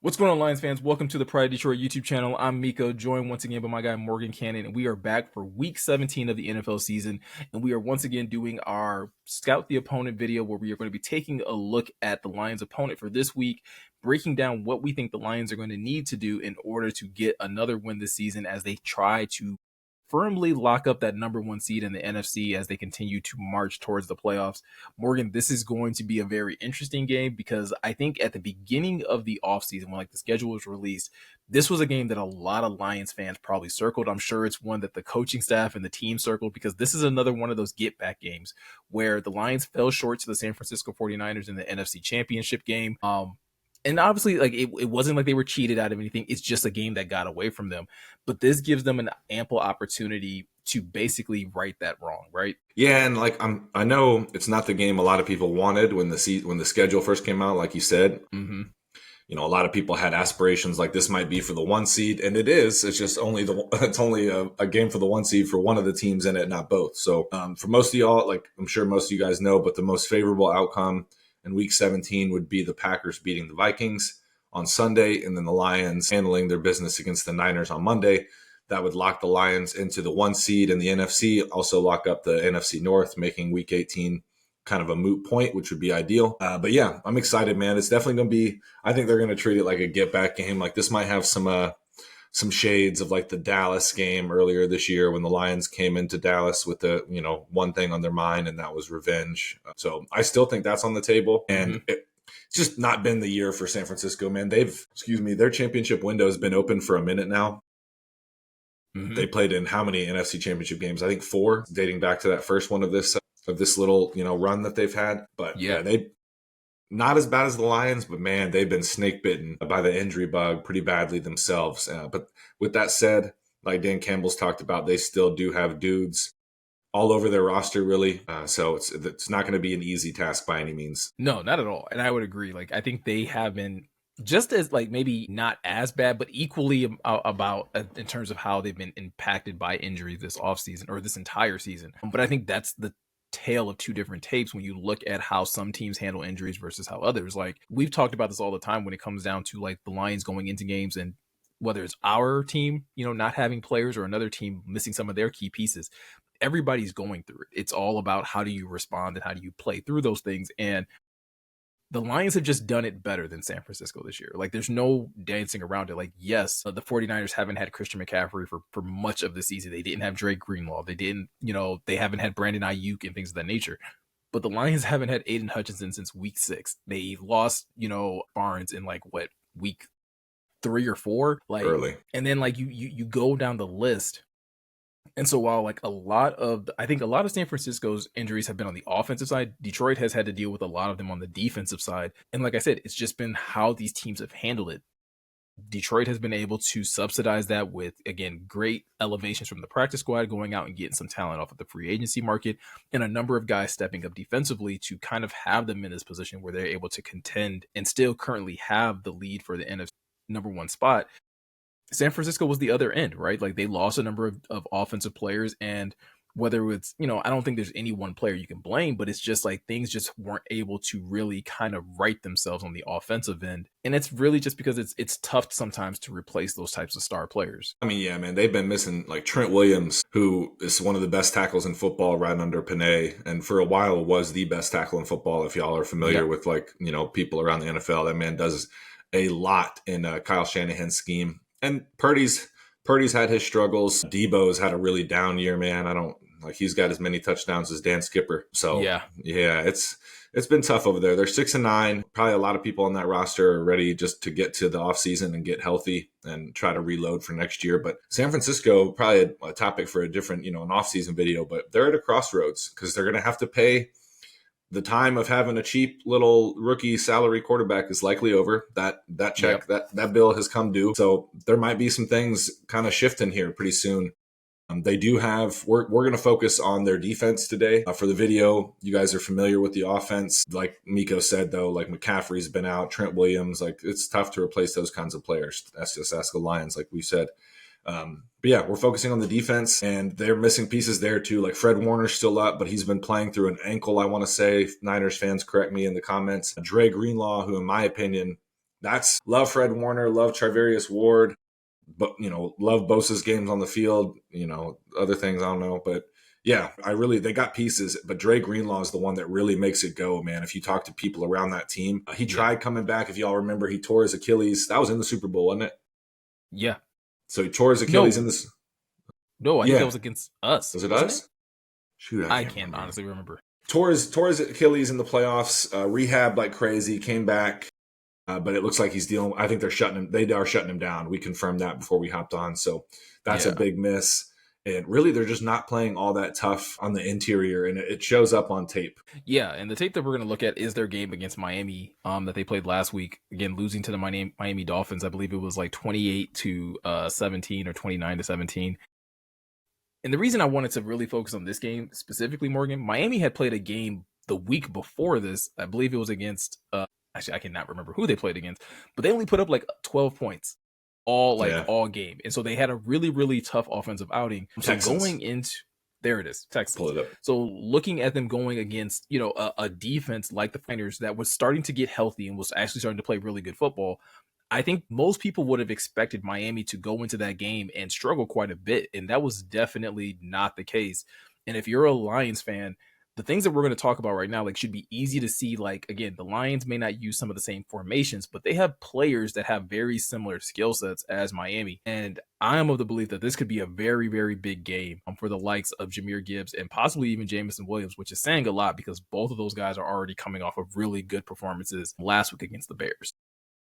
What's going on, Lions fans? Welcome to the Pride Detroit YouTube channel. I'm Miko, joined once again by my guy Morgan Cannon, and we are back for Week 17 of the NFL season. And we are once again doing our Scout the Opponent video, where we are going to be taking a look at the Lions' opponent for this week, breaking down what we think the Lions are going to need to do in order to get another win this season as they try to firmly lock up that number one seed in the NFC as they continue to march towards the playoffs. Morgan, this is going to be a very interesting game because I think at the beginning of the offseason, when the schedule was released, this was a game that a lot of Lions fans probably circled. I'm sure it's one that the coaching staff and the team circled because this is another one of those get back games where the Lions fell short to the San Francisco 49ers in the NFC Championship game. And obviously, it wasn't like they were cheated out of anything. It's just a game that got away from them. But this gives them an ample opportunity to basically right that wrong, right? Yeah, and I know it's not the game a lot of people wanted when the schedule first came out, like you said. Mm-hmm. You know, a lot of people had aspirations like this might be for the one seed, and it is. It's just only a game for the one seed for one of the teams in it, not both. So for most of y'all, I'm sure most of you guys know, but the most favorable outcome in Week 17 would be the Packers beating the Vikings on Sunday, and then the Lions handling their business against the Niners on Monday. That would lock the Lions into the one seed in the NFC, also lock up the NFC North, making Week 18 kind of a moot point, which would be ideal. But yeah, I'm excited, man. It's definitely going to be, I think they're going to treat it like a get back game. Like this might have some shades of like the Dallas game earlier this year when the Lions came into Dallas with the, one thing on their mind, and that was revenge. So I still think that's on the table. And it's just not been the year for San Francisco, man. Their championship window has been open for a minute now. Mm-hmm. They played in how many NFC championship games? I think 4, dating back to that first one of this little, run that they've had. But yeah, they not as bad as the Lions, but man, they've been snake bitten by the injury bug pretty badly themselves. But with that said, like Dan Campbell's talked about, they still do have dudes all over their roster, really. So it's not going to be an easy task by any means. No, not at all. And I would agree. I think they have been just as maybe not as bad, but equally about in terms of how they've been impacted by injuries this offseason or this entire season. But I think that's the tale of two different tapes when you look at how some teams handle injuries versus how others. We've talked about this all the time when it comes down to the Lions going into games, and whether it's our team, not having players, or another team missing some of their key pieces. Everybody's going through it. It's all about how do you respond and how do you play through those things. And the Lions have just done it better than San Francisco this year. There's no dancing around it. Yes, the 49ers haven't had Christian McCaffrey for much of the season. They didn't have Drake Greenlaw. They didn't, they haven't had Brandon Ayuk and things of that nature. But the Lions haven't had Aiden Hutchinson since Week 6. They lost, Barnes in Week 3 or 4. Early. And then you go down the list. And so while I think a lot of San Francisco's injuries have been on the offensive side, Detroit has had to deal with a lot of them on the defensive side. And like I said, it's just been how these teams have handled it. Detroit has been able to subsidize that with, again, great elevations from the practice squad, going out and getting some talent off of the free agency market, and a number of guys stepping up defensively to kind of have them in this position where they're able to contend and still currently have the lead for the NFC number one spot. San Francisco was the other end, right? They lost a number of offensive players, and whether it's, I don't think there's any one player you can blame, but it's just things just weren't able to really kind of right themselves on the offensive end. And it's really just because it's tough sometimes to replace those types of star players. I mean, yeah, man, they've been missing Trent Williams, who is one of the best tackles in football right under Panay, and for a while was the best tackle in football. If y'all are familiar with people around the NFL, that man does a lot in Kyle Shanahan's scheme. And Purdy's had his struggles. Debo's had a really down year, man. He's got as many touchdowns as Dan Skipper. So yeah, it's been tough over there. They're 6-9. Probably a lot of people on that roster are ready just to get to the offseason and get healthy and try to reload for next year. But San Francisco, probably a topic for a different, an offseason video, but they're at a crossroads because they're going to have to pay. The time of having a cheap little rookie salary quarterback is likely over. That check, that bill has come due. So there might be some things kind of shifting here pretty soon. They do have, we're going to focus on their defense today. For the video, you guys are familiar with the offense. Like Miko said, though, McCaffrey's been out, Trent Williams, it's tough to replace those kinds of players. That's just ask the Lions, like we said. But yeah, we're focusing on the defense, and they're missing pieces there too. Fred Warner's still up, but he's been playing through an ankle, I want to say. Niners fans, correct me in the comments. Dre Greenlaw, who in my opinion That's love Fred Warner, love Charvarius Ward, but love Bosa's games on the field. Other things I don't know, but yeah, they got pieces. But Dre Greenlaw is the one that really makes it go, man. If you talk to people around that team, he tried coming back. If y'all remember, he tore his Achilles. That was in the Super Bowl, wasn't it? Yeah. So he tore his Achilles in this. No, I think that was against us. Was it us? Shoot, I can't honestly remember. Tore his Achilles in the playoffs. Rehab like crazy. Came back. But it looks like he's dealing. I think they're shutting him. They are shutting him down. We confirmed that before we hopped on. So that's a big miss. And really, they're just not playing all that tough on the interior, and it shows up on tape. Yeah, and the tape that we're going to look at is their game against Miami that they played last week. Again, losing to the Miami Dolphins. I believe it was like 28-17 or 29-17. And the reason I wanted to really focus on this game specifically, Morgan, Miami had played a game the week before this. I believe it was against actually, I cannot remember who they played against, but they only put up like 12 points all game. And so they had a really, really tough offensive outing. Texans. So going into, there it is, Texas. Pull it up. So looking at them going against, a defense like the Niners that was starting to get healthy and was actually starting to play really good football, I think most people would have expected Miami to go into that game and struggle quite a bit. And that was definitely not the case. And if you're a Lions fan, the things that we're going to talk about right now, should be easy to see. Again, the Lions may not use some of the same formations, but they have players that have very similar skill sets as Miami. And I am of the belief that this could be a very, very big game for the likes of Jahmyr Gibbs and possibly even Jameson Williams, which is saying a lot because both of those guys are already coming off of really good performances last week against the Bears.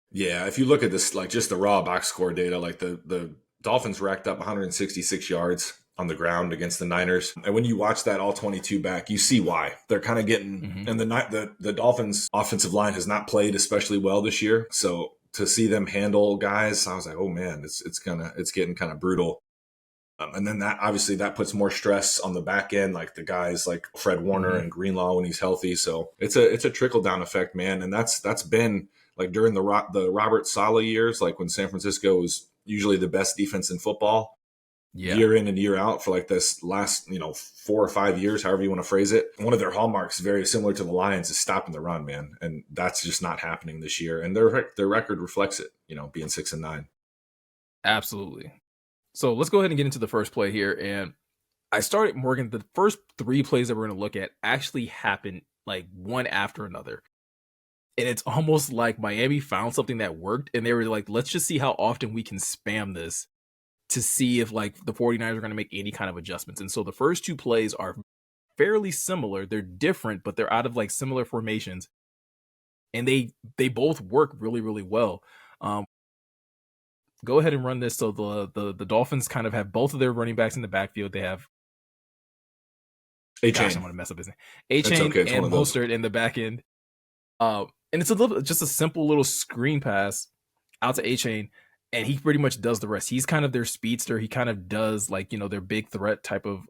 Yeah, if you look at this, just the raw box score data, the Dolphins racked up 166 yards on the ground against the Niners. And when you watch that all 22 back, you see why. They're kind of getting, and the Dolphins offensive line has not played especially well this year. So to see them handle guys, I was like, oh man, it's getting kind of brutal. And then that puts more stress on the back end, like the guys like Fred Warner and Greenlaw when he's healthy. So it's a trickle down effect, man. And that's been during the Robert Saleh years, when San Francisco was usually the best defense in football. Yeah. Year in and year out for this last 4 or 5 years, however you want to phrase it. One of their hallmarks, very similar to the Lions, is stopping the run, man, and that's just not happening this year. And their record reflects it, being 6-9. Absolutely. So let's go ahead and get into the first play here. And I started, Morgan, the first 3 plays that we're going to look at actually happened one after another. And it's almost like Miami found something that worked, and they were like, let's just see how often we can spam this to see if the 49ers are going to make any kind of adjustments. And so the first 2 plays are fairly similar. They're different, but they're out of similar formations. And they both work really, really well. Go ahead and run this. So the Dolphins kind of have both of their running backs in the backfield. They have A-Chain. Gosh, I'm going to mess up his name. A-Chain and Mostert in the back end. And it's just a simple little screen pass out to A-Chain. And he pretty much does the rest. He's kind of their speedster. He kind of does their big threat type of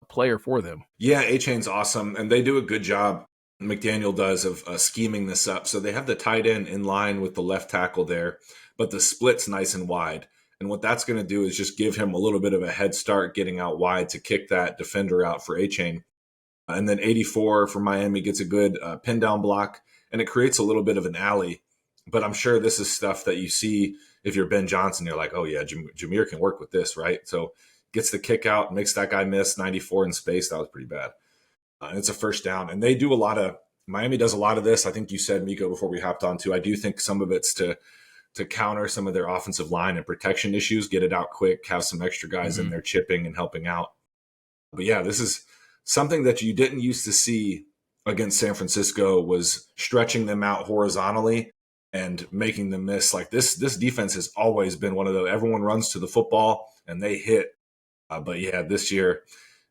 player for them. Yeah, A-Chain's awesome. And they do a good job, McDaniel does, of scheming this up. So they have the tight end in line with the left tackle there, but the split's nice and wide. And what that's going to do is just give him a little bit of a head start getting out wide to kick that defender out for A-Chain. And then 84 for Miami gets a good pin down block, and it creates a little bit of an alley. But I'm sure this is stuff that you see if you're Ben Johnson. You're like, oh, yeah, Jahmyr can work with this, right? So gets the kick out, makes that guy miss 94 in space. That was pretty bad. And it's a first down. And they do Miami does a lot of this. I think you said, Miko, before we hopped on too. I do think some of it's to counter some of their offensive line and protection issues, get it out quick, have some extra guys in there chipping and helping out. But yeah, this is something that you didn't used to see against San Francisco, was stretching them out horizontally and making them miss. This defense has always been one of those. Everyone runs to the football and they hit. But yeah, this year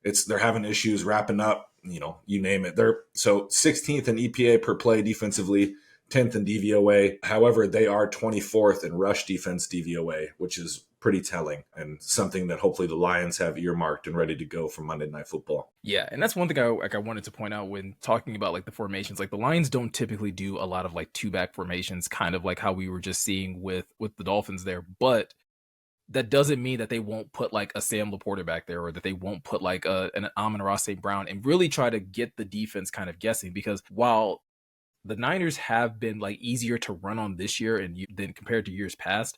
they're having issues wrapping up, you name it. They're 16th in EPA per play defensively, 10th in DVOA. However, they are 24th in rush defense DVOA, which is pretty telling and something that hopefully the Lions have earmarked and ready to go for Monday Night Football. Yeah, and that's one thing I wanted to point out when talking about the formations. The Lions don't typically do a lot of 2-back formations, kind of how we were just seeing with the Dolphins there. But that doesn't mean that they won't put a Sam Laporta back there, or that they won't put an Amon-Ra St. Brown and really try to get the defense kind of guessing. Because while the Niners have been like easier to run on this year and than compared to years past.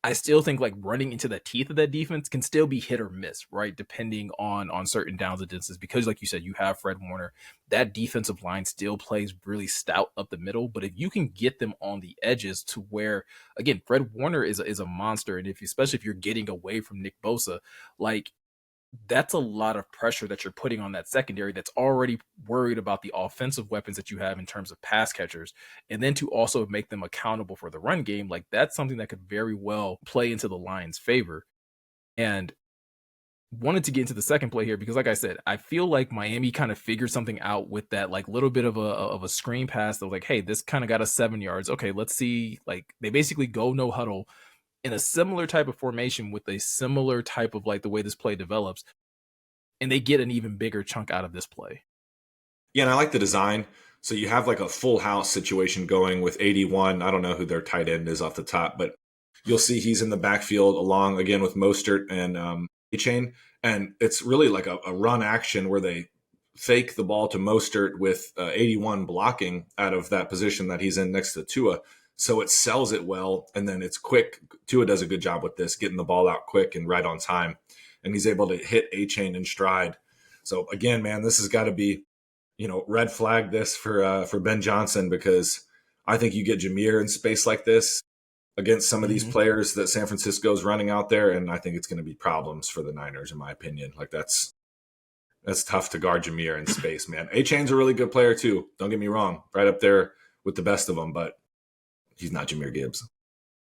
I still think like running into the teeth of that defense can still be hit or miss, right? Depending on certain downs and distances, because like you said, you have Fred Warner. That defensive line still plays really stout up the middle. But if you can get them on the edges to where, again, Fred Warner is a monster, and if especially if you're getting away from Nick Bosa, like that's a lot of pressure that you're putting on that secondary that's already worried about the offensive weapons that you have in terms of pass catchers. And then to also make them accountable for the run game, like that's something that could very well play into the Lions' favor. And wanted to get into the second play here because, like I said, I feel like Miami kind of figured something out with that, like little bit of a screen pass that was like, hey, this kind of got us 7 yards. Okay, let's see. Like they basically go no huddle in a similar type of formation with a similar type of like the way this play develops, and they get an even bigger chunk out of this play. Yeah, and I like the design. So you have like a full house situation going with 81. I don't know who their tight end is off the top, but you'll see he's in the backfield along again with Mostert and A-Chain. And it's really like a run action where they fake the ball to Mostert with 81 blocking out of that position that he's in next to Tua. So it sells it well, and then it's quick. Tua does a good job with this, getting the ball out quick and right on time. And he's able to hit A-Chain in stride. So again, man, this has got to be, red flag this for Ben Johnson, because I think you get Jameer in space like this against some of these players that San Francisco's running out there, and I think it's going to be problems for the Niners, in my opinion. Like that's tough to guard Jameer in space, man. A-Chain's a really good player too. Don't get me wrong, right up there with the best of them, but he's not Jameer Gibbs.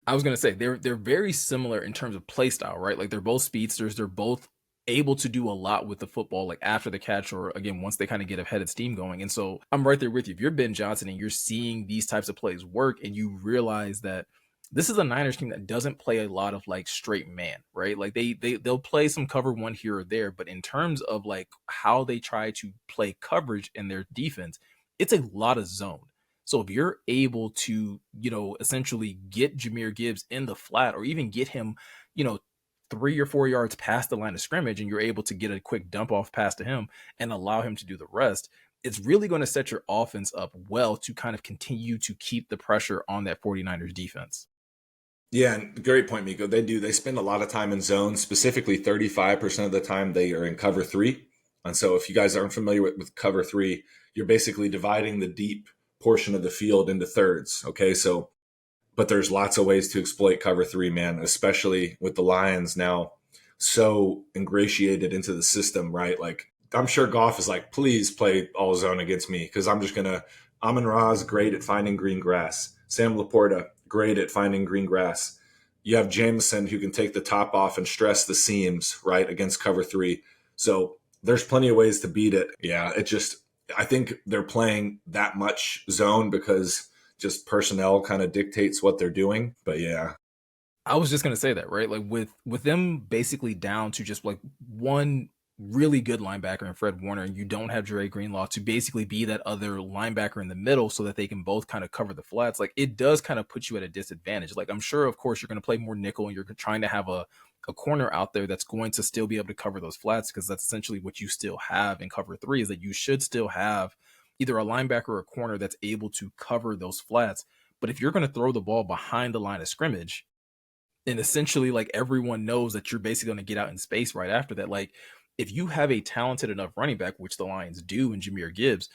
I was gonna say they're very similar in terms of play style, right? Like they're both speedsters. They're both able to do a lot with the football, like after the catch, or again once they kind of get a headed steam going. And so I'm right there with you. If you're Ben Johnson and you're seeing these types of plays work, and you realize that this is a Niners team that doesn't play a lot of like straight man, right? Like they'll play some cover one here or there, but in terms of like how they try to play coverage in their defense, it's a lot of zone. So if you're able to, essentially get Jameer Gibbs in the flat, or even get him, you know, 3 or 4 yards past the line of scrimmage, and you're able to get a quick dump off pass to him and allow him to do the rest, it's really going to set your offense up well to kind of continue to keep the pressure on that 49ers defense. Yeah, and great point, Miko. They do. They spend a lot of time in zones, specifically 35% of the time they are in cover three. And so if you guys aren't familiar with cover three, you're basically dividing the deep portion of the field into thirds. Okay. So, but there's lots of ways to exploit cover three, man, especially with the Lions now so ingratiated into the system, right? Like, I'm sure Goff is like, please play all zone against me, because I'm just going to. Amon Ra's great at finding green grass. Sam Laporta, great at finding green grass. You have Jameson, who can take the top off and stress the seams, right, against cover three. So there's plenty of ways to beat it. Yeah, I think they're playing that much zone because just personnel kind of dictates what they're doing. But yeah. I was just gonna say that, right? Like with them basically down to just like one really good linebacker in Fred Warner, and you don't have Dre Greenlaw to basically be that other linebacker in the middle so that they can both kind of cover the flats, like it does kind of put you at a disadvantage. Like I'm sure, of course, you're going to play more nickel, and you're trying to have a corner out there that's going to still be able to cover those flats, because that's essentially what you still have in cover three, is that you should still have either a linebacker or a corner that's able to cover those flats. But if you're going to throw the ball behind the line of scrimmage, and essentially like everyone knows that you're basically going to get out in space right after that, like if you have a talented enough running back, which the Lions do in Jameer Gibbs,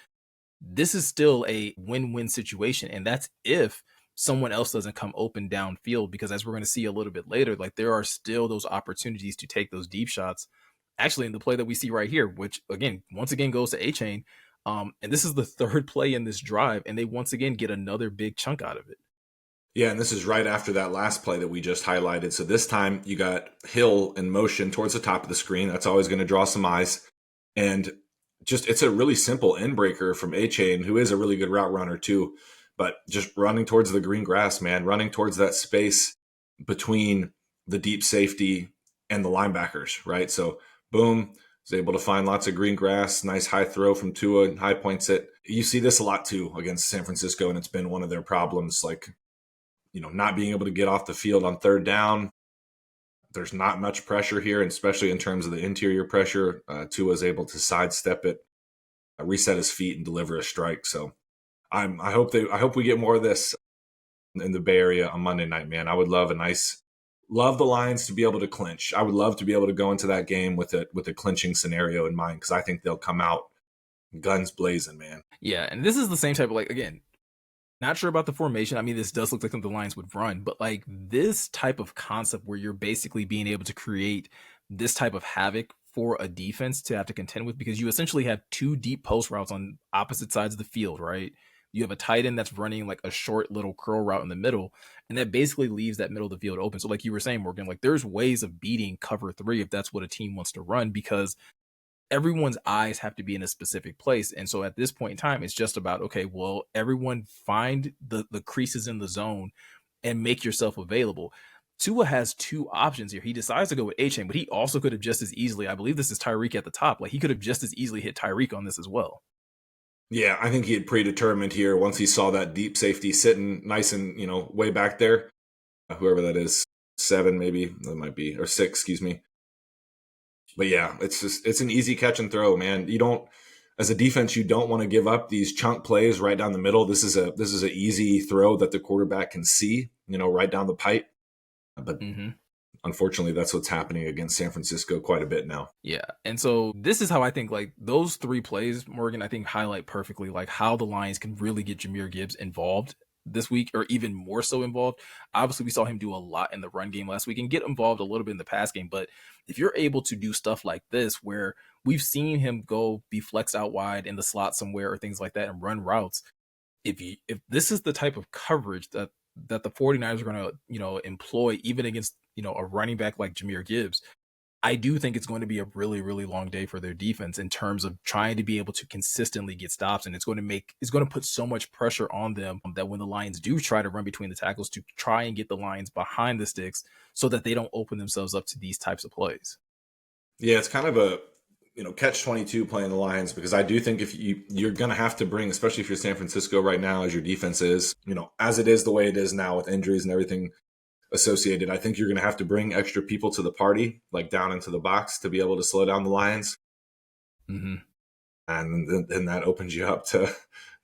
this is still a win-win situation. And that's if someone else doesn't come open downfield, because as we're going to see a little bit later, like there are still those opportunities to take those deep shots. Actually, in the play that we see right here, which again, once again goes to A-Chain. And this is the third play in this drive, and they once again get another big chunk out of it. Yeah, and this is right after that last play that we just highlighted. So this time you got Hill in motion towards the top of the screen. That's always going to draw some eyes. And just it's a really simple end breaker from A-Chain, who is a really good route runner too. But just running towards the green grass, man, running towards that space between the deep safety and the linebackers, right? So boom, is able to find lots of green grass, nice high throw from Tua, high points it. You see this a lot too against San Francisco, and it's been one of their problems, like, not being able to get off the field on third down. There's not much pressure here, and especially in terms of the interior pressure. Tua is able to sidestep it, reset his feet, and deliver a strike. So I hope we get more of this in the Bay Area on Monday night, man. I would love the Lions to be able to clinch. I would love to be able to go into that game with a clinching scenario in mind, because I think they'll come out guns blazing, man. Yeah, and this is the same type of, like, again, not sure about the formation. I mean, this does look like something the Lions would run, but like this type of concept where you're basically being able to create this type of havoc for a defense to have to contend with, because you essentially have two deep post routes on opposite sides of the field, right? You have a tight end that's running like a short little curl route in the middle, and that basically leaves that middle of the field open. So, like you were saying, Morgan, like there's ways of beating cover three if that's what a team wants to run, because everyone's eyes have to be in a specific place. And so at this point in time, it's just about, okay, well, everyone find the creases in the zone and make yourself available. Tua has two options here. He decides to go with A-Chain, but he also could have just as easily, I believe this is Tyreek at the top, like he could have just as easily hit Tyreek on this as well. Yeah, I think he had predetermined here once he saw that deep safety sitting nice and, way back there. Whoever that is, 7 maybe, that might be, or 6, excuse me. But yeah, it's an easy catch and throw, man. You don't, as a defense, you don't want to give up these chunk plays right down the middle. This is an easy throw that the quarterback can see, right down the pipe. But unfortunately, that's what's happening against San Francisco quite a bit now. Yeah. And so this is how I think, like, those three plays, Morgan, I think highlight perfectly like how the Lions can really get Jahmyr Gibbs involved this week, or even more so involved. Obviously, we saw him do a lot in the run game last week and get involved a little bit in the pass game. But if you're able to do stuff like this, where we've seen him go be flexed out wide in the slot somewhere or things like that and run routes, if this is the type of coverage that the 49ers are going to, employ even against, a running back like Jahmyr Gibbs, I do think it's going to be a really, really long day for their defense in terms of trying to be able to consistently get stops. And it's going to put so much pressure on them that when the Lions do try to run between the tackles, to try and get the Lions behind the sticks so that they don't open themselves up to these types of plays. Yeah, it's kind of a catch-22 playing the Lions, because I do think if you're going to have to bring, especially if you're San Francisco right now, as your defense is, as it is the way it is now with injuries and everything associated, I think you're going to have to bring extra people to the party, like down into the box, to be able to slow down the Lions. Mm-hmm. And then that opens you up to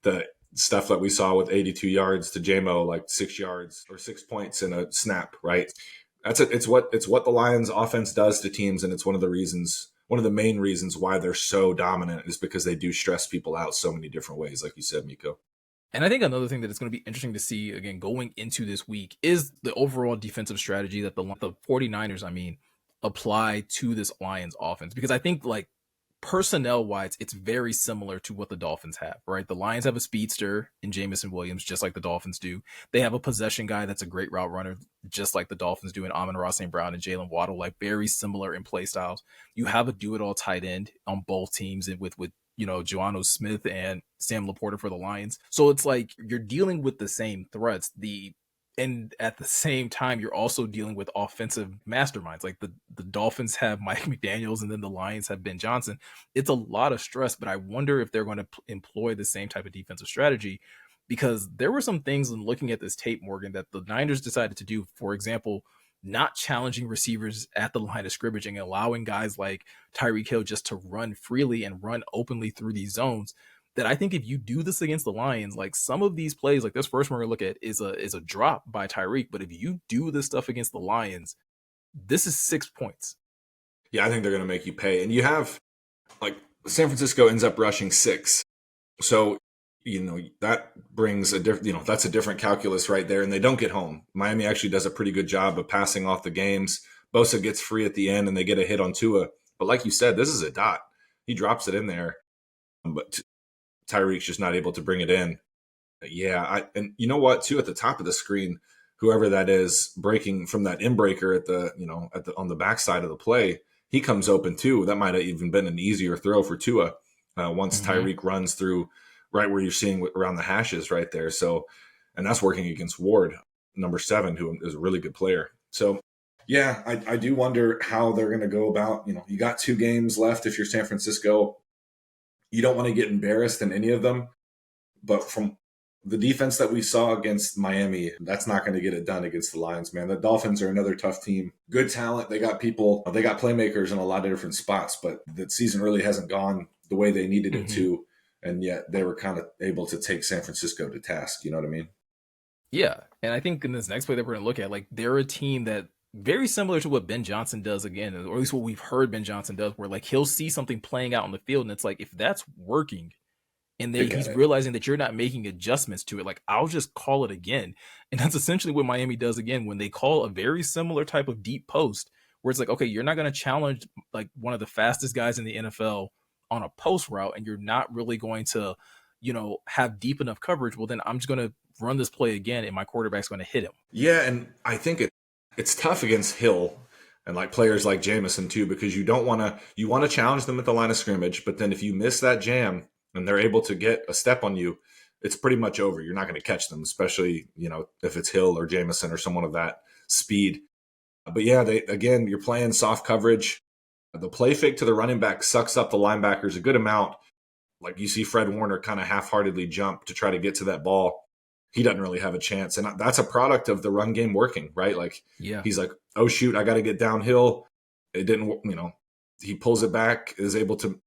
the stuff that we saw with 82 yards to JMO, like 6 yards or 6 points in a snap, right? It's what the Lions offense does to teams. And it's one of the main reasons why they're so dominant, is because they do stress people out so many different ways, like you said, Miko. And I think another thing that it's going to be interesting to see, again, going into this week, is the overall defensive strategy that the 49ers, apply to this Lions offense. Because I think, like, personnel-wise, it's very similar to what the Dolphins have, right? The Lions have a speedster in Jamison Williams, just like the Dolphins do. They have a possession guy that's a great route runner, just like the Dolphins do, in Amon-Ra St. Brown and Jalen Waddle, like very similar in play styles. You have a do-it-all tight end on both teams, and with Joano Smith and Sam Laporta for the Lions. So it's like you're dealing with the same threats. And at the same time, you're also dealing with offensive masterminds. Like the Dolphins have Mike McDaniels, and then the Lions have Ben Johnson. It's a lot of stress, but I wonder if they're going to employ the same type of defensive strategy, because there were some things in looking at this tape, Morgan, that the Niners decided to do. For example, not challenging receivers at the line of scrimmage and allowing guys like Tyreek Hill just to run freely and run openly through these zones. That I think if you do this against the Lions, like some of these plays, like this first one we're gonna look at is a drop by Tyreek. But if you do this stuff against the Lions, this is 6 points. Yeah, I think they're going to make you pay. And you have, like, San Francisco ends up rushing 6. So, that brings that's a different calculus right there. And they don't get home. Miami actually does a pretty good job of passing off the games. Bosa gets free at the end and they get a hit on Tua. But like you said, this is a dot. He drops it in there. But Tyreek's just not able to bring it in. Yeah, and you know what, too, at the top of the screen, whoever that is breaking from that inbreaker on the backside of the play, he comes open too. That might have even been an easier throw for Tua once Tyreek runs through right where you're seeing around the hashes right there. So, and that's working against Ward, number 7, who is a really good player. So, yeah, I do wonder how they're going to go about. You got 2 games left if you're San Francisco. You don't want to get embarrassed in any of them. But from the defense that we saw against Miami, that's not going to get it done against the Lions, man. The Dolphins are another tough team. Good talent. They got playmakers in a lot of different spots, but the season really hasn't gone the way they needed it to. and yet they were kind of able to take San Francisco to task. You know what I mean? Yeah, and I think in this next play that we're going to look at, like they're a team that very similar to what Ben Johnson does again, or at least what we've heard Ben Johnson does, where like he'll see something playing out on the field, and it's like if that's working, and Pick at he's it. realizing that you're not making adjustments to it, like I'll just call it again, and that's essentially what Miami does again when they call a very similar type of deep post, where it's like, okay, you're not going to challenge like one of the fastest guys in the NFL on a post route, and you're not really going to, have deep enough coverage. Well, then I'm just going to run this play again, and my quarterback's going to hit him. Yeah, and I think it's tough against Hill and like players like Jamison too, because you want to challenge them at the line of scrimmage, but then if you miss that jam and they're able to get a step on you, it's pretty much over. You're not going to catch them, especially if it's Hill or Jamison or someone of that speed. But yeah, you're playing soft coverage. The play fake to the running back sucks up the linebackers a good amount. Like you see Fred Warner kind of half-heartedly jump to try to get to that ball. He doesn't really have a chance. And that's a product of the run game working, right? Like Yeah. he's like, oh shoot, I got to get downhill. It didn't, he pulls it back, is able to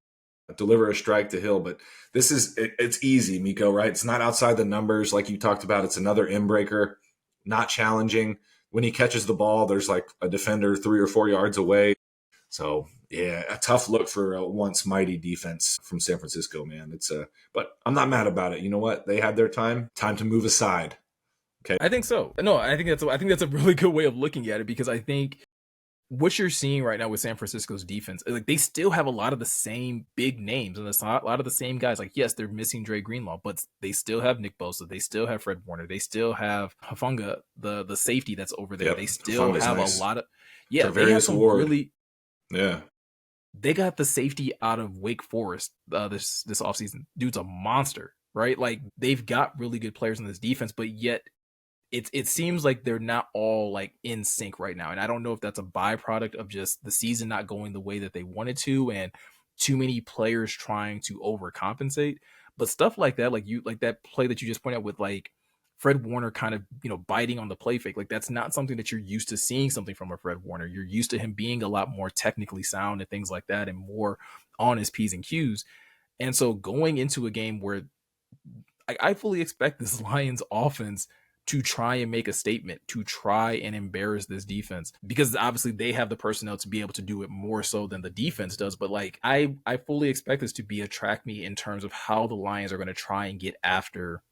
deliver a strike to Hill. But it's easy, Miko, right? It's not outside the numbers like you talked about. It's another inbreaker, not challenging. When he catches the ball, there's like a defender 3 or 4 yards away. So yeah, a tough look for a once mighty defense from San Francisco, man. But I'm not mad about it. You know what? They had their time. Time to move aside. Okay. I think so. No, I think that's a really good way of looking at it, because I think what you're seeing right now with San Francisco's defense, like they still have a lot of the same big names and a lot of the same guys. Like, yes, they're missing Dre Greenlaw, but they still have Nick Bosa, they still have Fred Warner, they still have Hufanga, the safety that's over there. Yep. They still Fungus have nice. a lot of they have Tarvarius some Ward. really Yeah. They got the safety out of Wake Forest this offseason. Dude's a monster, right? Like they've got really good players in this defense, but yet it seems like they're not all like in sync right now. And I don't know if that's a byproduct of just the season not going the way that they wanted to and too many players trying to overcompensate. But stuff like that, like that play that you just pointed out with like Fred Warner kind of, biting on the play fake, like that's not something that you're used to seeing something from a Fred Warner. You're used to him being a lot more technically sound and things like that and more on his P's and Q's. And so going into a game where I fully expect this Lions offense to try and make a statement, to try and embarrass this defense, because obviously they have the personnel to be able to do it more so than the defense does. But like I fully expect this to be a track meet in terms of how the Lions are going to try and get after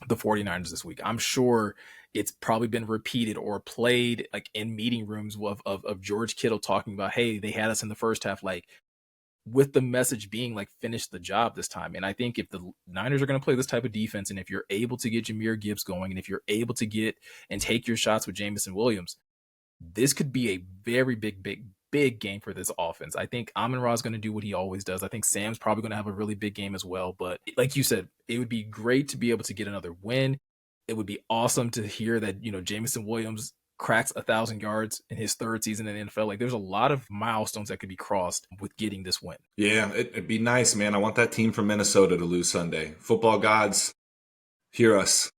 the 49ers this week. I'm sure it's probably been repeated or played like in meeting rooms of George Kittle talking about, hey, they had us in the first half, like with the message being like finish the job this time. And I think if the Niners are going to play this type of defense, and if you're able to get Jahmyr Gibbs going, and if you're able to get and take your shots with Jameson Williams, this could be a very big game for this offense. I think Amon-Ra is going to do what he always does. I think Sam's probably going to have a really big game as well. But like you said, it would be great to be able to get another win. It would be awesome to hear that, Jameson Williams cracks 1,000 yards in his third season in the NFL. Like there's a lot of milestones that could be crossed with getting this win. Yeah, it'd be nice, man. I want that team from Minnesota to lose Sunday. Football gods, hear us.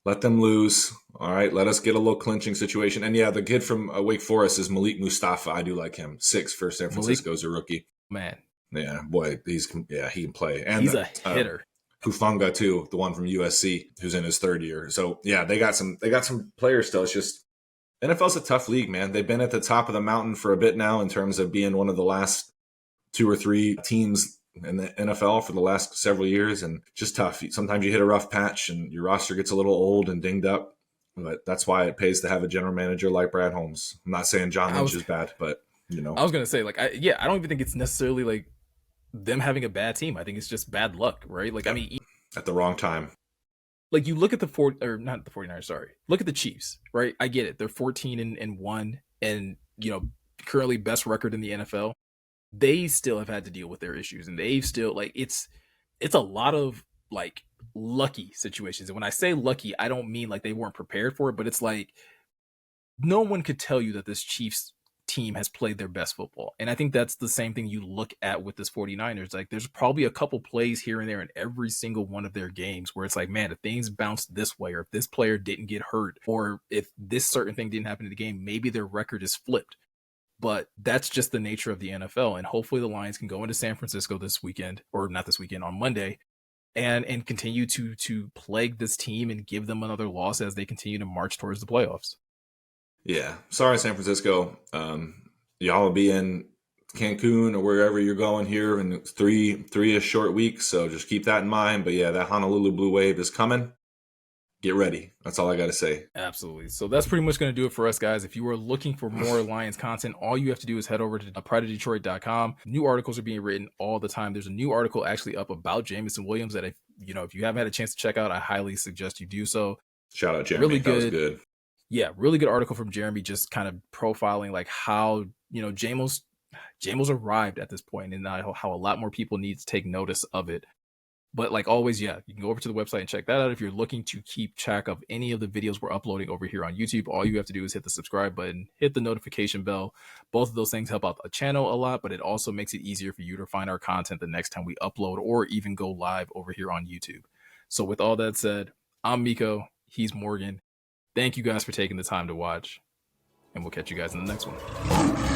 Let them lose. All right, let us get a little clinching situation. And yeah, the kid from Wake Forest is Malik Mustafa. I do like him. 6 for San Francisco as a rookie. Man. Yeah, boy, he can play. And he's a hitter. Hufanga too, the one from USC, who's in his third year. So yeah, they got some players still. It's just NFL's a tough league, man. They've been at the top of the mountain for a bit now in terms of being one of the last 2 or 3 teams in the NFL for the last several years, and just tough. Sometimes you hit a rough patch and your roster gets a little old and dinged up, but that's why it pays to have a general manager like Brad Holmes. I'm not saying John Lynch is bad, but I was going to say, like, I don't even think it's necessarily like them having a bad team. I think it's just bad luck, right? Like, I mean, at the wrong time. Like you look at not the 49ers, sorry. Look at the Chiefs, right? I get it. They're 14-1 and, currently best record in the NFL. They still have had to deal with their issues, and they've still like it's a lot of like lucky situations. And when I say lucky, I don't mean like they weren't prepared for it, but it's like no one could tell you that this Chiefs team has played their best football. And I think that's the same thing you look at with this 49ers. Like there's probably a couple plays here and there in every single one of their games where it's like, man, if things bounced this way, or if this player didn't get hurt, or if this certain thing didn't happen in the game, maybe their record is flipped. But that's just the nature of the NFL. And hopefully the Lions can go into San Francisco this weekend, or not this weekend, on Monday, and continue to plague this team and give them another loss as they continue to march towards the playoffs. Yeah. Sorry, San Francisco. Y'all will be in Cancun or wherever you're going here in three-ish short weeks. So just keep that in mind. But yeah, that Honolulu Blue Wave is coming. Get ready. That's all I got to say. Absolutely. So that's pretty much going to do it for us, guys. If you are looking for more Lions content, all you have to do is head over to prideofdetroit.com. New articles are being written all the time. There's a new article actually up about Jameson Williams that if you haven't had a chance to check out, I highly suggest you do so. Shout out Jeremy. Really good. That was good. Yeah, really good article from Jeremy, just kind of profiling like how Jamo's arrived at this point, and how a lot more people need to take notice of it. But like always, yeah, you can go over to the website and check that out. If you're looking to keep track of any of the videos we're uploading over here on YouTube, all you have to do is hit the subscribe button, hit the notification bell. Both of those things help out the channel a lot, but it also makes it easier for you to find our content the next time we upload or even go live over here on YouTube. So with all that said, I'm Miko, he's Morgan. Thank you guys for taking the time to watch, and we'll catch you guys in the next one.